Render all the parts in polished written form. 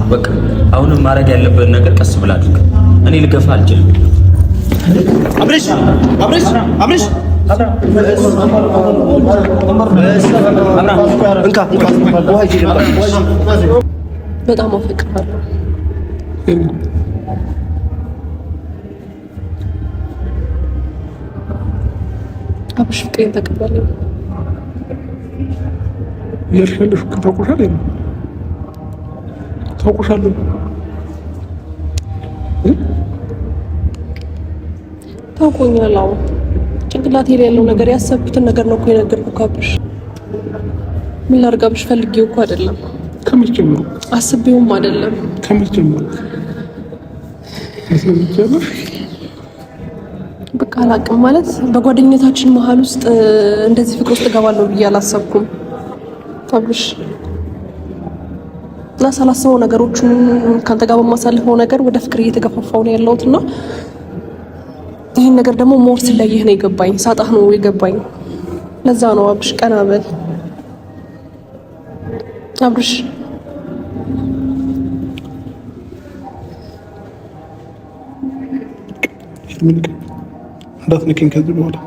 በቃ አሁንም ማድረግ ያለብን ነገር ቀስ ብላ አድርግ። እኔ ልገፋ አልችልም። አብርሽ በጣም አፈቅራለሁ። አብርሽ ፍቅሬን ተቀበለኝ። ያልፈልሽ ታውቁሻለሁ ታውቆኛል። አዎ ጭንቅላቴ ላይ ያለው ነገር ያሰብኩትን ነገር ነው እኮ የነገርኩህ አብርሽ። ምን ላድርግ አብርሽ? ፈልጌው እኮ አይደለም። ከመቼ ጀምሮ? አስቤውም አይደለም። ከመቼ ጀምሮ? በቃ አላውቅም። ማለት በጓደኝነታችን መሀል ውስጥ እንደዚህ ፍቅር ውስጥ እገባለሁ ብዬ አላሰብኩም አብርሽ። እና ሳላስበው ነገሮችን ካንተ ጋር በማሳልፈው ነገር ወደ ፍቅር እየተገፋፋው ነው ያለሁት እና ይህን ነገር ደግሞ ሞር ስለይህ ነው የገባኝ፣ ሳጣህ ነው የገባኝ። ለዛ ነው አብርሽ ቀና በል አብርሽ። እንዳትነኪኝ ከዚህ በኋላ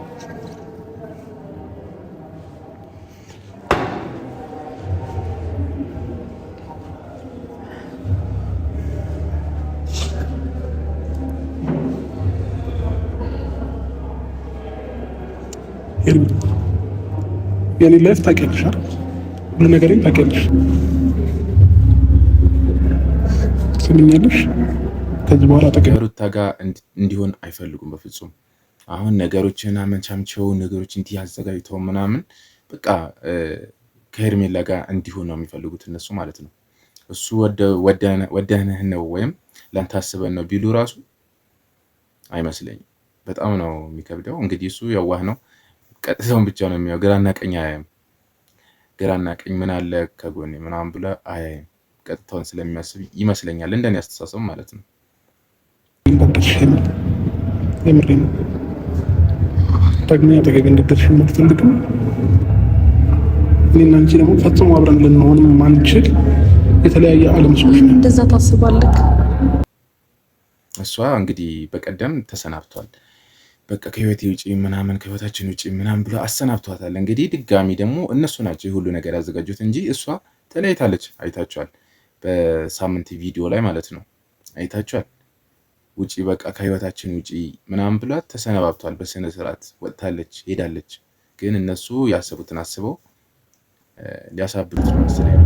የኔ ላይፍ ታውቂያለሽ አይደል? ሁሉ ነገሬን ታውቂያለሽ። ትሰሚኛለሽ? ከዚህ በኋላ ሩታ ጋር እንዲሆን አይፈልጉም በፍጹም። አሁን ነገሮችን አመቻምቸው ነገሮች እንዲህ አዘጋጅተው ምናምን በቃ ከሄርሜላ ጋር እንዲሆን ነው የሚፈልጉት እነሱ ማለት ነው። እሱ ወደነህ ነው ወይም ላንተ አስበን ነው ቢሉ ራሱ አይመስለኝም። በጣም ነው የሚከብደው። እንግዲህ እሱ የዋህ ነው። ቀጥታውን ብቻ ነው የሚያው። ግራና ቀኝ አያይም። ግራና ቀኝ ምን አለ ከጎኔ ምናምን ብሎ አያይም። ቀጥታውን ስለሚያስብ ይመስለኛል፣ እንደኔ አስተሳሰብ ማለት ነው። የምሬን ዳግመኛ ተገቢ እንድትደርሽ የማትፈልግም እኔና አንቺ ደግሞ ፈጽሞ አብረን ልንሆን ማንችል የተለያየ ዓለም ሰዎች ነን። እንደዛ ታስባለህ? እሷ እንግዲህ በቀደም ተሰናብቷል። በቃ ከህይወቴ ውጪ ምናምን ከህይወታችን ውጪ ምናምን ብሎ አሰናብቷታል። እንግዲህ ድጋሚ ደግሞ እነሱ ናቸው ሁሉ ነገር ያዘጋጁት እንጂ እሷ ተለያይታለች። አይታችኋል፣ በሳምንት ቪዲዮ ላይ ማለት ነው። አይታችኋል። ውጪ በቃ ከህይወታችን ውጪ ምናምን ብሏት ተሰነባብቷል። በስነ ስርዓት ወጥታለች፣ ሄዳለች። ግን እነሱ ያሰቡትን አስበው ሊያሳብሉት ነው መሰለኝ።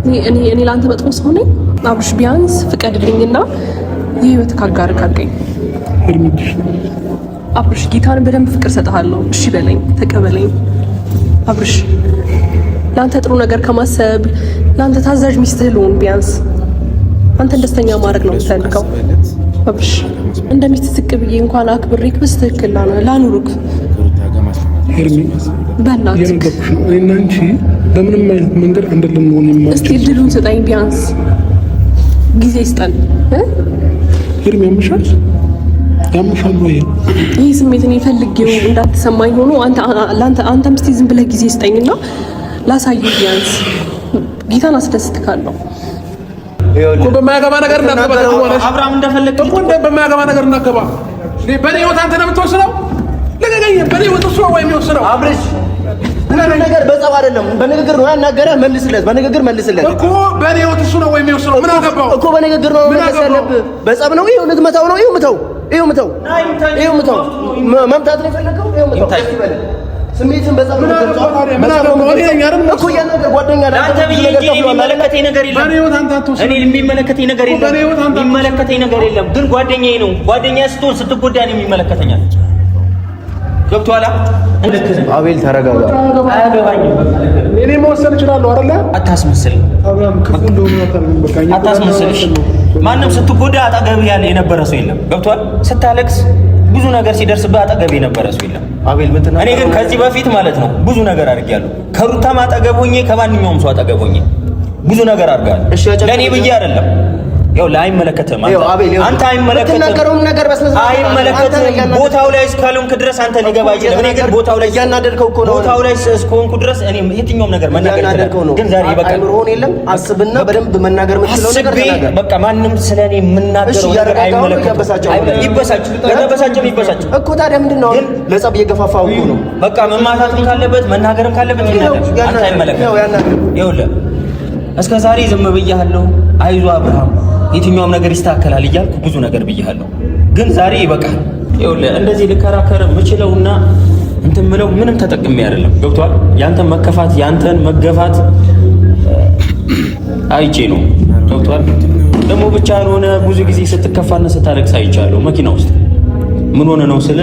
እኔ ለአንተ መጥፎ ሰው ነኝ አብርሽ? ቢያንስ ፍቀድልኝና የህይወት ካጋር ካገኝ አብርሽ። ጌታን በደንብ ፍቅር ሰጥሃለሁ። እሺ በለኝ፣ ተቀበለኝ አብርሽ። ለአንተ ጥሩ ነገር ከማሰብ ለአንተ ታዛዥ ሚስትህ ልሆን። ቢያንስ አንተን ደስተኛ ማድረግ ነው የምፈልገው አብርሽ። እንደ ሚስት ዝቅ ብዬ እንኳን አክብሬክ በስትክክል ላኑሩክ። በእናትህ እኔና አንቺ በምንም አይነት መንገድ አንድ ልንሆን የማንችል። እስቲ እድሉን ስጠኝ፣ ቢያንስ ጊዜ ስጠን። ሄርሜ ያምሻል ወይ? ይህ ስሜት እኔ ፈልጌው እንዳትሰማኝ ሆኖ አንተም እስቲ ዝም ብለህ ጊዜ ስጠኝና ላሳየው። ቢያንስ ጌታን አስደስትካለሁ። በማያገባ ነገር እናገባ አብርሃም እንደፈለግ እኮ በማያገባ ነገር እናገባ። በኔ ህይወት አንተ ነው የምትወስነው። ለገገኝ በኔ ህይወት እሱ ነው የሚወስነው። አብርሽ ነገር በጸብ አይደለም፣ በንግግር ነው ያናገረህ። መልስለት፣ በንግግር መልስለት እኮ በኔ ህይወት እሱ ነው የሚወስነው። ምን አገባው እኮ በንግግር ነው መመለስ ያለብህ። በጸብ ነው ይኸው ልትመታው ነው። ይኸው ምተው መምታት ነው የፈለከው። ይኸው ምተው ስሜትን በጸብ ነው ምን አገባው? እኮ ያናገር ጓደኛ ላይ አንተ ቢይጂ የሚመለከተኝ ነገር የለም። እኔ የሚመለከተኝ ነገር የለም። ግን ጓደኛዬ ነው። ጓደኛዬ ስትሆን ስትጎዳ ነው የሚመለከተኛል። ገብቶሃል? አቤል ተረጋጋ። አያገባኝም። እኔ መወሰን እችላለሁ አይደለ? አታስመስል። ማንም ስትጎዳ አጠገብህ ያለ የነበረ ሰው የለም። ገብቶሃል? ስታለቅስ ብዙ ነገር ሲደርስብህ አጠገብህ የነበረ ሰው የለም። አቤል እኔ ግን ከዚህ በፊት ማለት ነው ብዙ ነገር አድርጌያለሁ። ከሩታም አጠገብ ሆኜ ከማንኛውም ሰው አጠገብ ሆኜ ብዙ ነገር አድርጋለሁ። ለእኔ ብዬ አይደለም ያው አይመለከትም። አንተ አይመለከትም። ተናገረው ነገር በስነስ አይመለከትም። ቦታው ላይ እስካልሆንክ ድረስ አንተ ሊገባ ይችላል። እኔ ግን ቦታው ላይ ያናደድከው እኮ ነው። ቦታው ላይ እስኮንኩ ድረስ እኔ የትኛውም ነገር መናገር ይችላል። ግን ዛሬ በቃ አይምሮን የለም አስብና በደንብ መናገር የምትችለው ነገር ተናገር። በቃ ማንም ስለኔ የምናገረው ነገር አይመለከትም። ይበሳጭ ለተበሳጨም ይበሳጭ እኮ ታዲያ ምንድነው ለጸብ እየገፋፋው እኮ ነው። በቃ መማታትም ካለበት መናገርም ካለበት ይናገር። አንተ አይመለከትም። ይኸውልህ እስከ ዛሬ ዝም ብያለሁ። አይዞህ አብርሃም የትኛውም ነገር ይስተካከላል እያልኩ ብዙ ነገር ብያለሁ። ግን ዛሬ ይበቃል። ይኸውልህ እንደዚህ ልከራከር የምችለውና እንትን ምለው ምንም ተጠቅሜ አይደለም። ገብቶሃል? ያንተን መከፋት ያንተን መገፋት አይቼ ነው። ገብቶሃል? ደግሞ ብቻ ሆነ ብዙ ጊዜ ስትከፋና ስታለቅስ አይቻለሁ መኪና ውስጥ። ምን ሆነ ነው ስለ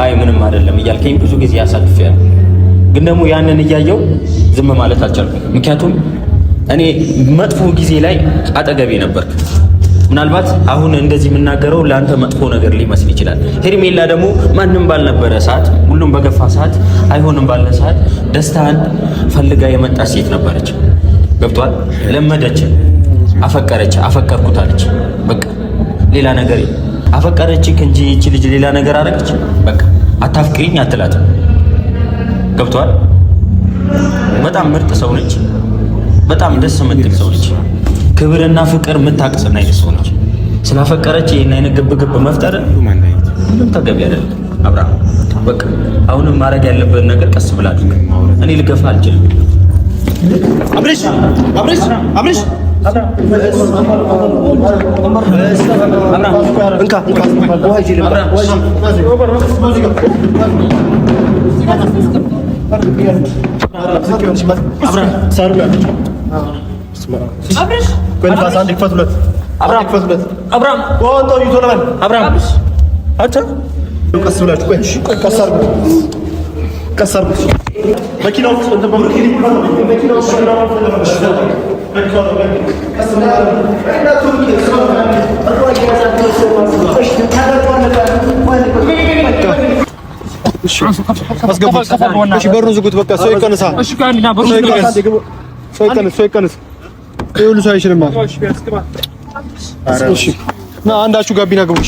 አይ ምንም አይደለም እያልከኝ ብዙ ጊዜ አሳልፌያለሁ። ግን ደግሞ ያንን እያየው ዝም ማለት አልቻልኩም። ምክንያቱም እኔ መጥፎ ጊዜ ላይ አጠገቤ ነበርክ። ምናልባት አሁን እንደዚህ የምናገረው ለአንተ መጥፎ ነገር ሊመስል ይችላል። ሄርሜላ ደግሞ ማንም ባልነበረ ሰዓት፣ ሁሉም በገፋ ሰዓት፣ አይሆንም ባለ ሰዓት ደስታን ፈልጋ የመጣች ሴት ነበረች። ገብቷል? ለመደች፣ አፈቀረች፣ አፈቀርኩታለች። በቃ ሌላ ነገር አፈቀረች እንጂ እቺ ልጅ ሌላ ነገር አረገች። በቃ አታፍቅሪኝ አትላትም። ገብቷል? በጣም ምርጥ ሰው ነች። በጣም ደስ የምትል ሰው ነች። ክብርና ፍቅር የምታቅስና አይነት ሰው ነች። ስላፈቀረች ይሄን አይነት ግብግብ መፍጠር ምንም ተገቢ አይደለም። አብርሃም በቃ አሁንም ማድረግ ያለብን ነገር ቀስ ብላ አድርግ። እኔ ልገፋ አልችልም። አብሬሽ እንካ በሩን ዝጉት። በቃ ሰው ይቀንሳ። ሰው ይቀንስ። ይኸውልህ ሰው አይችልም። እሺ ና አንዳችሁ ጋቢና ግቡ።